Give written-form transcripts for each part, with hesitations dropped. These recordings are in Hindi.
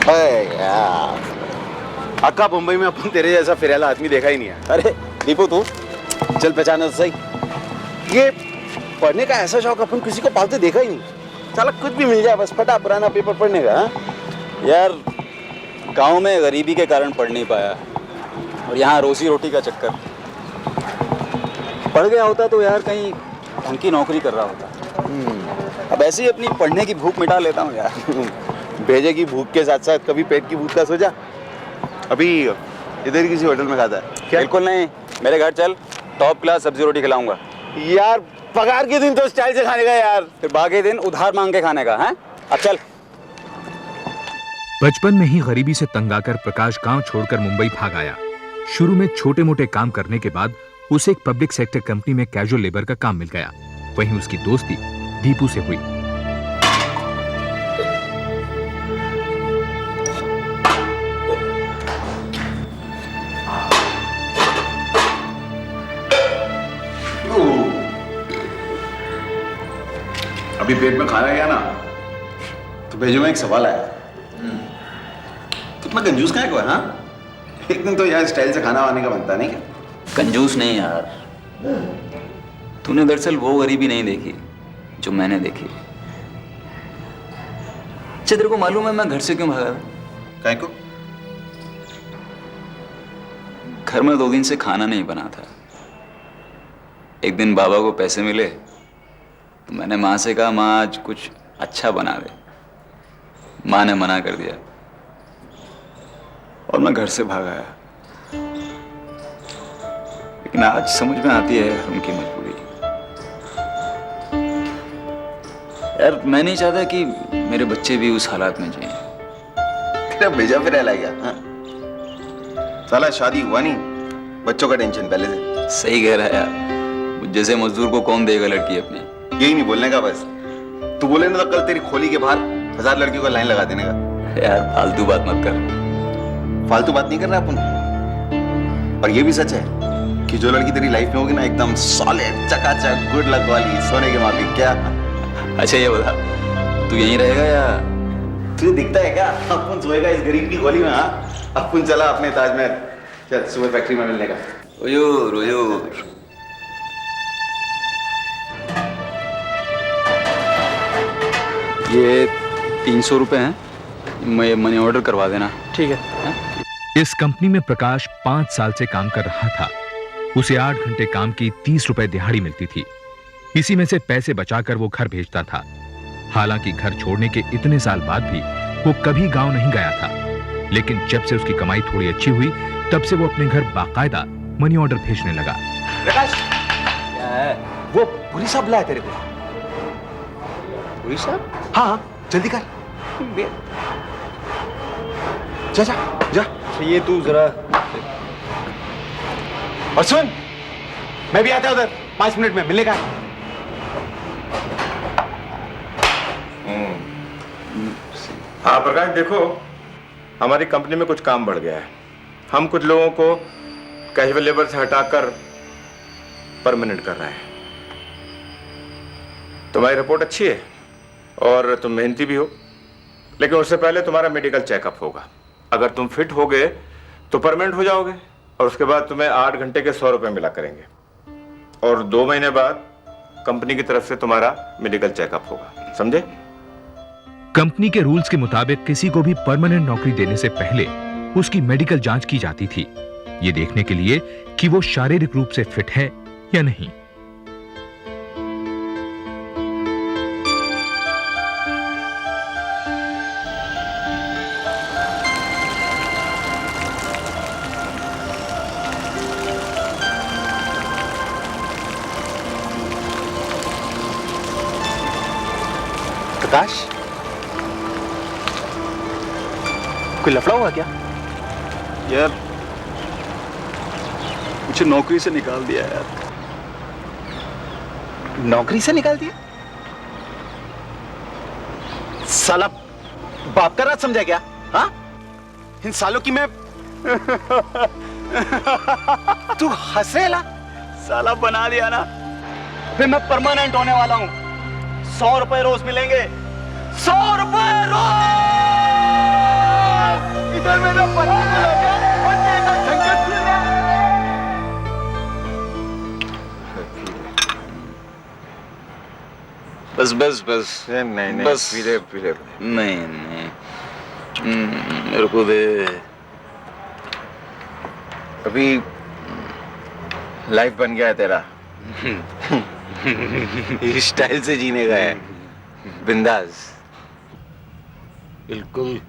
अरे यार, अक्का मुंबई में अपन तेरे जैसा फिरेला आदमी देखा ही नहीं है। अरे दीपू तू चल पहचाना तो सही। ये पढ़ने का ऐसा शौक अपन किसी को पालते देखा ही नहीं। साला कुछ भी मिल जाए बस फटा पुराना पेपर पढ़ने का। यार गांव में गरीबी के कारण पढ़ नहीं पाया और यहाँ रोजी रोटी का चक्कर। पढ़ गया होता तो यार कहीं ढंग की नौकरी कर रहा होता। अब ऐसे ही अपनी पढ़ने की भूख मिटा लेता हूँ यार। भेजे की भूख के साथ साथ कभी पेट की भूख का सोचा? अभी इधर किसी होटल में खाता है क्या? बिल्कुल नहीं, मेरे घर चल, टॉप क्लास सब्जी रोटी खिलाऊंगा। यार पगार के दिन तो स्टाइल से खाने का यार, फिर बाकी दिन उधार मांग के खाने का है। अब चल। बचपन में ही गरीबी से तंग आकर प्रकाश गांव छोड़कर मुंबई भाग आया। शुरू में छोटे मोटे काम करने के बाद उसे एक पब्लिक सेक्टर कंपनी में कैजुअल लेबर का काम मिल गया। वहीं उसकी दोस्ती दीपू से हुई। अभी पेट में खाना गया ना तो भेजो में एक सवाल आया। कितना कंजूस का है कोई? हाँ, एक दिन तो यार स्टाइल से खाना वाने का बनता नहीं क्या? कंजूस नहीं यार, तूने दरअसल वो गरीबी नहीं देखी जो मैंने देखी। अच्छा तेरे को मालूम है मैं घर से क्यों भागा था? काय को? घर में 2 दिन से खाना नहीं बना था। एक दिन बाबा को पैसे मिले तो मैंने माँ से कहा माँ आज कुछ अच्छा बना दे। माँ ने मना कर दिया और मैं घर से भाग आया। लेकिन आज समझ में आती है उनकी मजबूरी। यार मैं नहीं चाहता कि मेरे बच्चे भी उस हालात में जिएं। तेरा भेजा फिर रहला गया? हाँ? साला शादी हुआ नहीं, बच्चों का टेंशन पहले से। सही कह रहा है यार, मुझ जैसे मजदूर को कौन देगा लड़की अपनी। यही नहीं बोलने का बस। तू बोले ना तो कल तेरी खोली के बाहर 1000 लड़कियों का लाइन लगा देने का। यार फालतू बात मत कर। फालतू बात नहीं कर रहा अपन। और ये भी सच है कि जो लड़की तेरी लाइफ में होगी ना एकदम सॉलिड चकाचक गुड लक वाली सोने के माफी। क्या? अच्छा ये बता, तू यहीं रहेगा या? तुझे दिखता है क्या अपन सोएगा इस गरीब की गोली में? हाँ, अपन चला अपने ताजमहल। चल सुबह फैक्ट्री में मिलने का। हुजूर हुजूर। ये 300 रुपए हैं, मैं मनी ऑर्डर करवा देना। ठीक है। इस कंपनी में प्रकाश 5 साल से काम कर रहा था। उसे 8 घंटे काम की 30 रुपए दिहाड़ी मिलती थी। इसी में से पैसे बचाकर वो घर भेजता था। हालांकि घर छोड़ने के इतने साल बाद भी वो कभी गांव नहीं गया था। लेकिन जब से उसकी कमाई थोड़ी अच्छी हुई तब से वो अपने घर बाकायदा मनी ऑर्डर भेजने लगा। प्रकाश, क्या है? वो पुरी साहब बुलाया तेरे को। पुरी साहब? हाँ जल्दी कर। जा जा जा। ये तू जरा। और सुन, मैं भी आता उधर 5 मिनट में मिलने का। हाँ प्रकाश देखो, हमारी कंपनी में कुछ काम बढ़ गया है। हम कुछ लोगों को कैजुअल लेबर से हटाकर परमानेंट कर रहे हैं। तुम्हारी रिपोर्ट अच्छी है और तुम मेहनती भी हो, लेकिन उससे पहले तुम्हारा मेडिकल चेकअप होगा। अगर तुम फिट हो गए तो परमानेंट हो जाओगे और उसके बाद तुम्हें 8 घंटे के 100 रुपए मिला करेंगे और 2 महीने बाद कंपनी की तरफ से तुम्हारा मेडिकल चेकअप होगा। समझे? कंपनी के रूल्स के मुताबिक किसी को भी परमानेंट नौकरी देने से पहले उसकी मेडिकल जांच की जाती थी, ये देखने के लिए कि वो शारीरिक रूप से फिट है या नहीं। प्रकाश, कोई लफड़ा हुआ क्या? यार मुझे नौकरी से निकाल दिया यार। नौकरी से निकाल दिया? साला बाप का राज समझा क्या? हाँ, इन सालों की मैं तू हंस रहा? साला बना दिया ना, फिर मैं परमानेंट होने वाला हूं। 100 रुपए रोज मिलेंगे, 100 रुपए रोज। मेरा पति चला गया और तेरा संकट फिर रहा। बस बस बस नहीं नहीं बस। पीले पीले नहीं नहीं मेरे को दे। अभी लाइफ बन गया है तेरा। इस स्टाइल से जीने का है, बिंदास। बिल्कुल।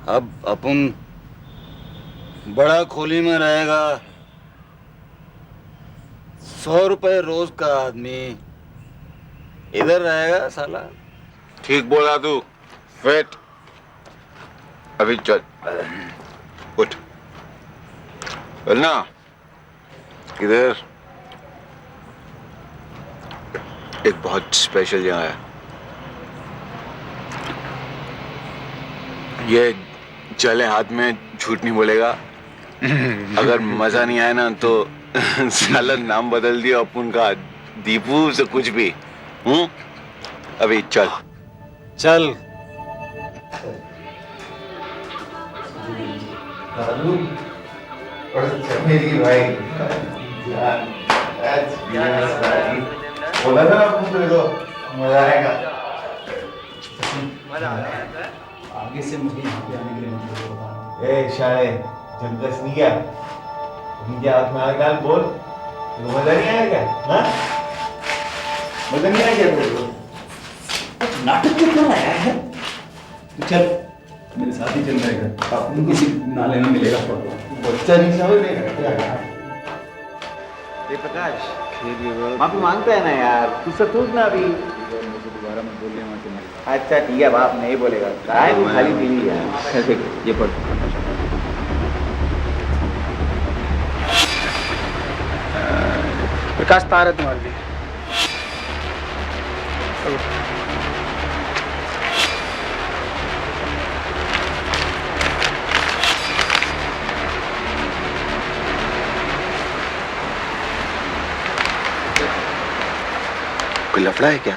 अब अपन बड़ा खोली में रहेगा। 100 रुपए रोज का आदमी इधर रहेगा साला। ठीक बोला तू। फिट। अभी चल, उठ। बोलना इधर एक बहुत स्पेशल जगह है। ये चले हाथ में, झूठ नहीं बोलेगा। अगर मजा नहीं आया ना तो साला नाम बदल दिया अपन का, दीपू से कुछ भी। अभी चल चल। मेरी भाई बोला था आपको, तेरे को मजा आएगा। आगे से मुझे यहाँ पे आने के लिए मत बोलो। ए शाये, जमकस नहीं क्या? उनके हाथ में आग डाल, बोल। तो मजा नहीं आया क्या? हाँ? मजा नहीं आया क्या तेरे को? नाटक क्यों कर रहा है? तो चल मेरे साथ ही चल रहेगा। अपन किसी नाले में मिलेगा। बच्चा नहीं समझ लेगा क्या? ये प्रकाश माफी मांगता है ना यार, तू सब सोच ना अभी। दोबारा मत बोलिए वहाँ से। अच्छा ठीक है, बाप नहीं बोलेगा। काय तू खाली पीली यार। ये पढ़। प्रकाश तार है तुम्हारे लिए। कोई लफड़ा है क्या?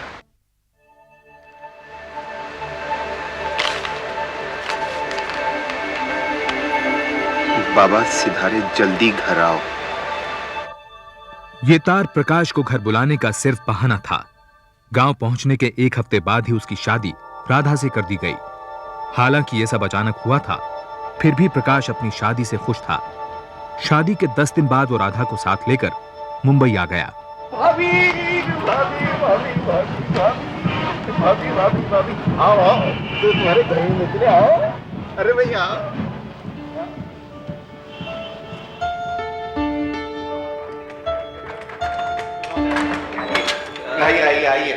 बाबा सिधारे, जल्दी घर आओ। ये तार प्रकाश को घर बुलाने का सिर्फ बहाना था। गांव पहुंचने के 1 हफ्ते बाद ही उसकी शादी राधा से कर दी गई। हालांकि यह सब अचानक हुआ था, फिर भी प्रकाश अपनी शादी से खुश था। शादी के 10 दिन बाद वो राधा को साथ लेकर मुंबई आ गया। भाभी भाभी भाभी भाभी भाभी भाभी भाभी भाभी आओ आओ, तो तुम्हारे घर में निकले, आओ। अरे भैया आइए आइए आइए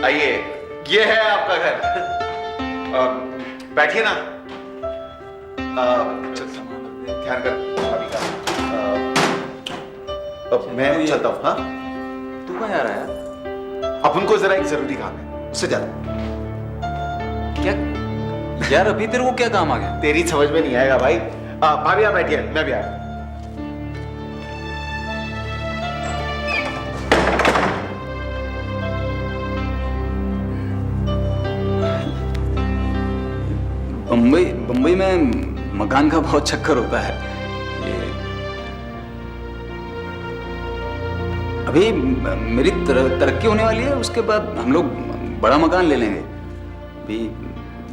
आइए, ये है आपका घर। बैठिए ना। ध्यान कर भाभी का। अब मैं चलता हूँ। हाँ, तू कहाँ जा रहा है? अपन को जरा एक जरूरी काम है, उससे जाता। क्या यार, अभी तेरे को क्या काम आ गया? तेरी समझ में नहीं आएगा भाई। भाभी आप बैठिए, मैं भी आया। बम्बई में मकान का बहुत चक्कर होता है। ये अभी मेरी तरक्की होने वाली है, उसके बाद हम लोग बड़ा मकान ले लेंगे।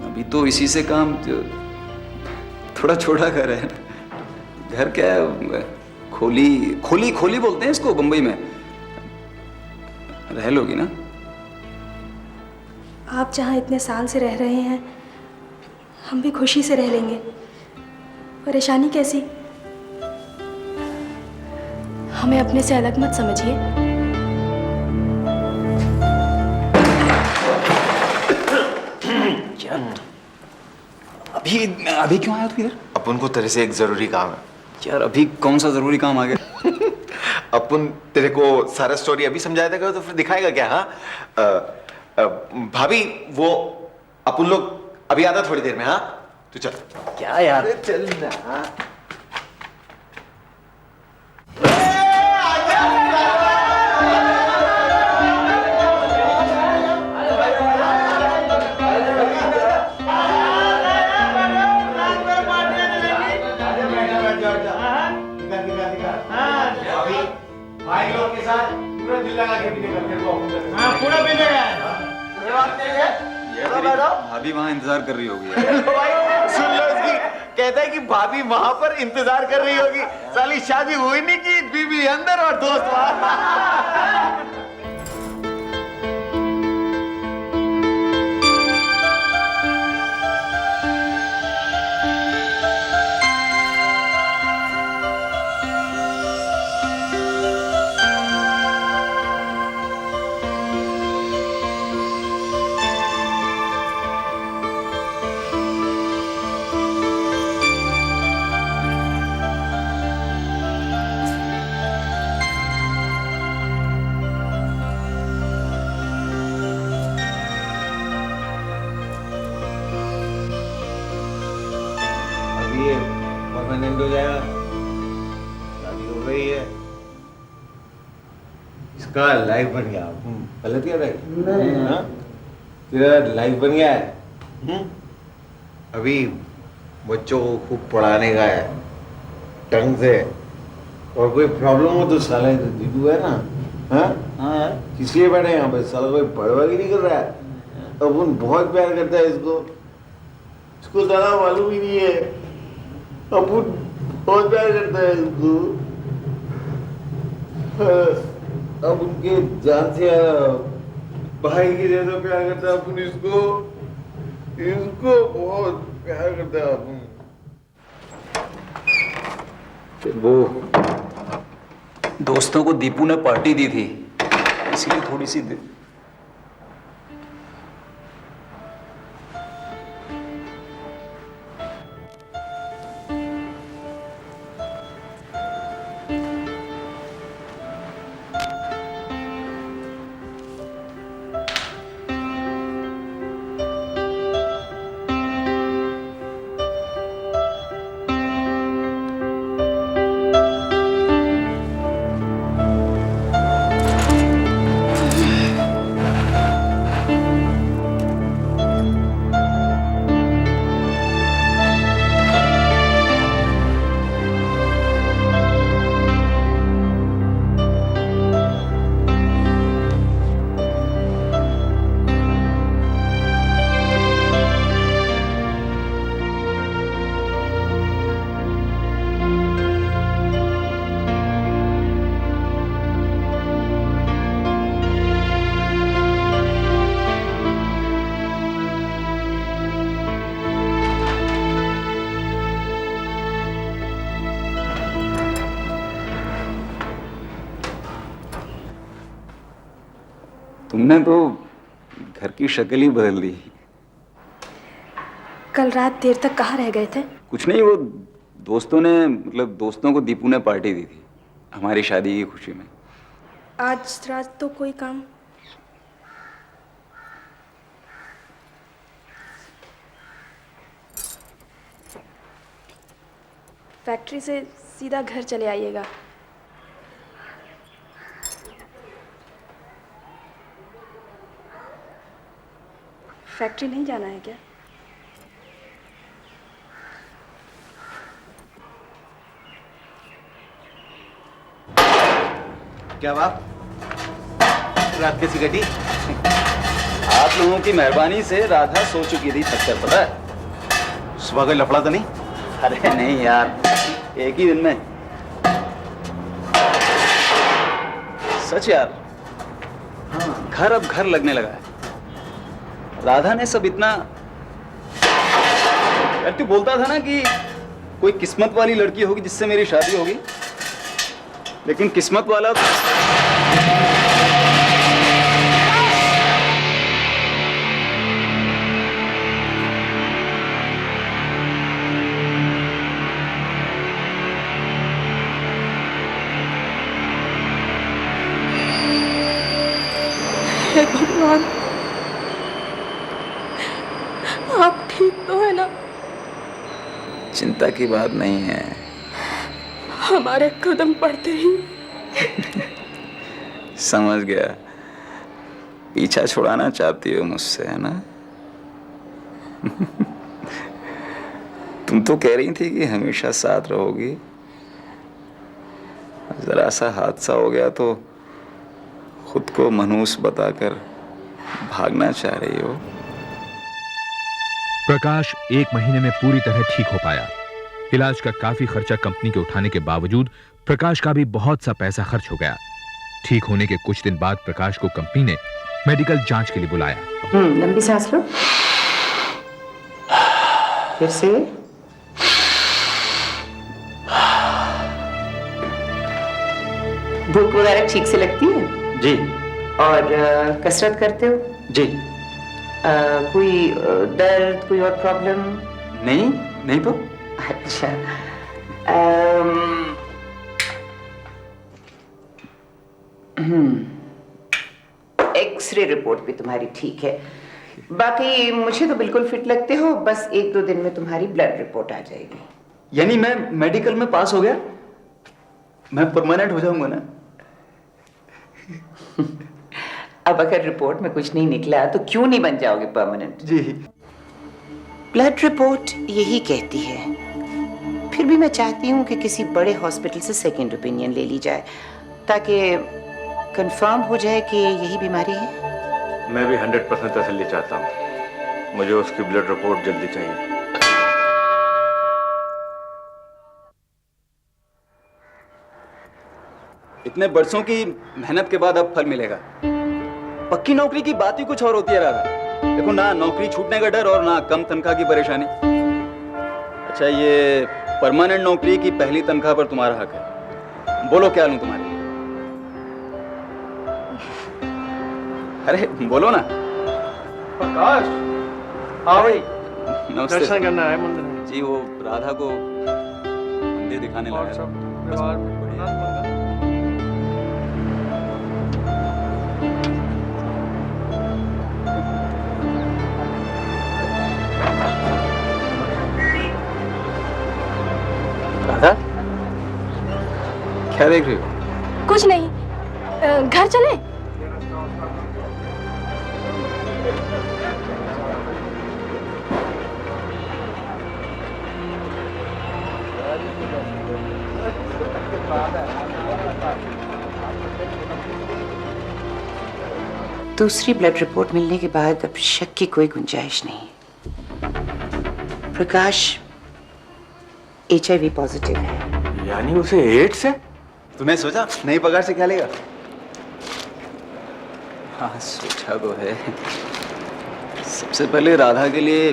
अभी तो इसी से काम, थोड़ा छोटा घर है। घर क्या है, खोली बोलते हैं इसको बम्बई में। रह लोगी ना? आप जहाँ इतने साल से रह रहे हैं, हम भी खुशी से रह लेंगे। परेशानी कैसी? हमें अपने से अलग मत समझिए। अभी क्यों आया तू इधर? अपन को तेरे से एक जरूरी काम है। यार अभी कौन सा जरूरी काम आ गया? अपन तेरे को सारा स्टोरी अभी समझाया था तो फिर दिखाएगा क्या? हाँ भाभी, वो अपन लोग अभी आता थोड़ी देर में। हाँ तू चल। क्या यार? चल ना। भाभी वहां इंतजार कर रही होगी। भाई सुन लो इसकी, कहता है कि भाभी वहां पर इंतजार कर रही होगी। साली शादी हुई नहीं की, बीबी अंदर और दोस्त वहां। ये परमानेंट हो जाएगा, शादी हो गई है, इसका लाइफ बन गया। गलत क्या है? हाँ? तेरा लाइफ बन गया है। अभी बच्चों को खूब पढ़ाने का है ढंग से, और कोई प्रॉब्लम हो तो साला तो दीपू है ना। हाँ हाँ, किस लिए बैठे यहाँ पे? साला कोई बड़वागी नहीं कर रहा है। अपन बहुत प्यार करता है इसको, इसको ज्यादा मालूम ही नहीं है। अपन बहुत प्यार करता है इसको। अब उनके जान से भाई के जैसा प्यार करता है अपन इसको, इसको बहुत प्यार करता है अपन। वो दोस्तों को दीपू ने पार्टी दी थी, इसीलिए थोड़ी सी तुमने तो घर की शक्ल ही बदल दी। कल रात देर तक कहाँ रह गए थे? कुछ नहीं, वो दोस्तों ने मतलब दोस्तों को दीपू ने पार्टी दी थी हमारी शादी की खुशी में। आज रात तो कोई काम? फैक्ट्री से सीधा घर चले आइएगा। फैक्ट्री नहीं जाना है क्या? क्या बात, रात कैसी कटी? आप लोगों की मेहरबानी से राधा सो चुकी थी छत पर, पता है? सुबह कोई लफड़ा तो नहीं? अरे नहीं यार, एक ही दिन में। सच यार, हाँ, घर अब घर लगने लगा है। राधा ने सब इतना, यार तू बोलता था ना कि कोई किस्मत वाली लड़की होगी जिससे मेरी शादी होगी, लेकिन किस्मत वाला हे भगवान, आप ठीक तो है ना? चिंता की बात नहीं है। हमारे कदम पड़ते ही समझ गया, पीछा छुड़ाना चाहती हो मुझसे, है ना? तुम तो कह रही थी कि हमेशा साथ रहोगी, जरा सा हादसा हो गया तो खुद को मनहूस बताकर भागना चाह रही हो। प्रकाश 1 महीने में पूरी तरह ठीक हो पाया। इलाज का काफी खर्चा कंपनी के उठाने के बावजूद प्रकाश का भी बहुत सा पैसा खर्च हो गया। ठीक होने के कुछ दिन बाद प्रकाश को कंपनी ने मेडिकल जांच के लिए बुलाया। लंबी सांस लो, फिर से। भूख वगैरह ठीक से लगती है? जी और कसरत करते हो? जी। कोई दर्द, कोई और प्रॉब्लम? नहीं नहीं तो। अच्छा। एक्सरे रिपोर्ट भी तुम्हारी ठीक है। बाकी मुझे तो बिल्कुल फिट लगते हो। बस 1-2 दिन में तुम्हारी ब्लड रिपोर्ट आ जाएगी। यानी मैं मेडिकल में पास हो गया, मैं परमानेंट हो जाऊंगा ना? अब अगर रिपोर्ट में कुछ नहीं निकला तो क्यों नहीं बन जाओगे परमानेंट? जी। ब्लड रिपोर्ट यही कहती है। फिर भी मैं चाहती हूँ कि किसी बड़े हॉस्पिटल से सेकंड ओपिनियन ले ली जाए ताकि कंफर्म हो जाए कि यही बीमारी है। मैं भी 100% तसल्ली चाहता हूँ। मुझे उसकी ब्लड रिपोर्ट जल्दी चाहिए। इतने बरसों की मेहनत के बाद अब फल मिलेगा। पक्की नौकरी की बात ही कुछ और होती है राधा। देखो ना, नौकरी छूटने का डर और ना कम तनख्वाह की परेशानी। अच्छा, ये परमानेंट नौकरी की पहली तनख्वाह पर तुम्हारा हक है। बोलो क्या लूं तुम्हारे लिए? अरे बोलो ना। प्रकाश, हाँ भाई, नमस्ते। दर्शन करना है मंदिर में। जी, वो राधा को मंदिर दिखाने और लगा सब था। व्यवहार बढ़िया। राधा, क्या देख रही हो? कुछ नहीं, घर चले? दूसरी ब्लड रिपोर्ट मिलने के बाद अब शक की कोई गुंजाइश नहीं। प्रकाश HIV पॉजिटिव है। यानी उसे एड्स है? तूने सोचा नई पगार से क्या लेगा? हाँ, सोचा तो है। सबसे पहले राधा के लिए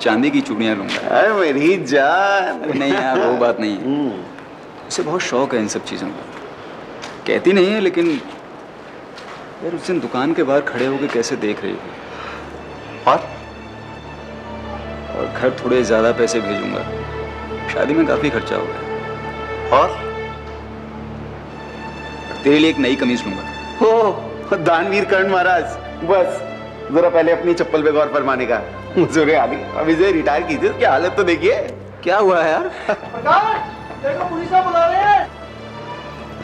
चांदी की चूड़ियां लूंगा। अरे मेरी जान। अरे नहीं यार, वो बात नहीं है। उसे बहुत शौक है इन सब चीज़ों का। कहती नहीं है, लेकिन यार उस दिन दुकान के बाहर खड़े होकर कैसे देख रही थी। और घर थोड़े ज़्यादा पैसे भेजूंगा। शादी में काफ़ी खर्चा हो गया। और तेरे लिए एक नई कमीज लूंगा। हो दानवीर कर्ण महाराज, बस जरा पहले अपनी चप्पल पे गौर फरमाने का। मुझे आदि अभी से रिटायर कीजिए, उसकी हालत तो देखिए। क्या हुआ है यार? प्रकाश, देखो पुलिस वाले बुला रहे हैं।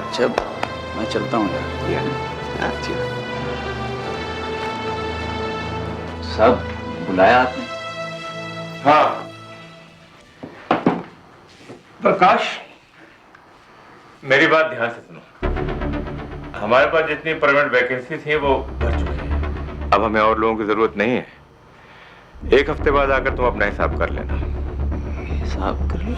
अच्छा, मैं चलता हूँ यार। सब बुलाया आपने? हाँ प्रकाश, मेरी बात ध्यान से सुनो। हमारे पास जितनी परमानेंट वैकेंसी थी वो भर चुकी है। अब हमें और लोगों की जरूरत नहीं है। 1 हफ्ते बाद आकर तुम अपना हिसाब कर लेना। हिसाब कर लो।